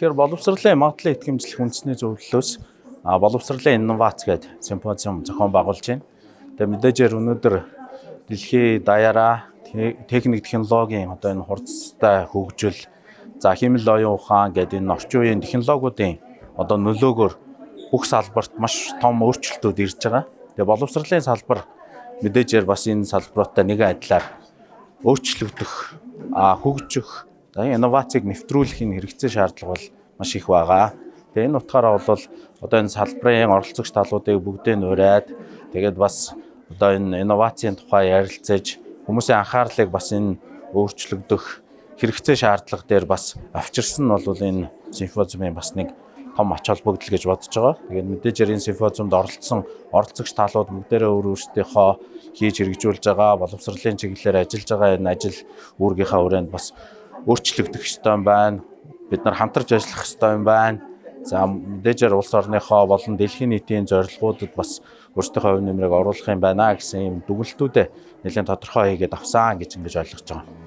Тэгэхээр боловсролын магадлалын итгэмжлэх үндэсний зөвлөлөөс боловсролын инновац гэдэг симпозиум зохион байгуулж байна. Тэгээ мэдээжээр өнөөдөр дэлхийн даяараа техник технологийн одоо энэ хурцтай хөгжил, за хэмнэл оюун ухаан гэдэг энэ орчин үеийн технологиудын одоо нөлөөгөөр бүх салбарт маш том өөрчлөлтүүд ирж байгаа. Тэгээ боловсролын салбар мэдээжээр бас энэ салбаруудтай нэгэн адилаар өөрчлөгдөх, хөгжих, инновацийг нэвтрүүлэхийн хэрэгцээ шаардлага бол маш их байгаа. Тэгээ энэ утгаараа бол одоо энэ салбарын оролцогч талуудыг бүгдээ нураад тэгээд бас одоо энэ инновацийн тухай ярилцаж хүмүүсийн анхаарлыг бас энэ өөрчлөгдөх хэрэгцээ шаардлага дээр бас авчирсан нь бол энэ симпозиумын бас нэг том ач холбогдол гэж бодож байгаа. Тэгээд мэдээжээр энэ симпозиумд оролцсон оролцогч талууд бүгдээрээ өөрсдийнхөө хийж хэрэгжүүлж байгаа боловсролын чиглэлээр ажиллаж байгаа энэ ажил үүргийнхаа хүрээнд бас өөрчлөгдөх ёстой юм байна. Бид нар хамтарч ажиллах ёстой юм байна. За мэдээжээр улс орныхоо болон дэлхийн нийтийн зорилгоудад бас өөрсдийнхөө хувь нэмрийг оруулах юм байна гэсэн юм дүгнэлтүүдээ нэлээд тодорхой хийгээд авсан гэж ингэж ойлгож байгаа.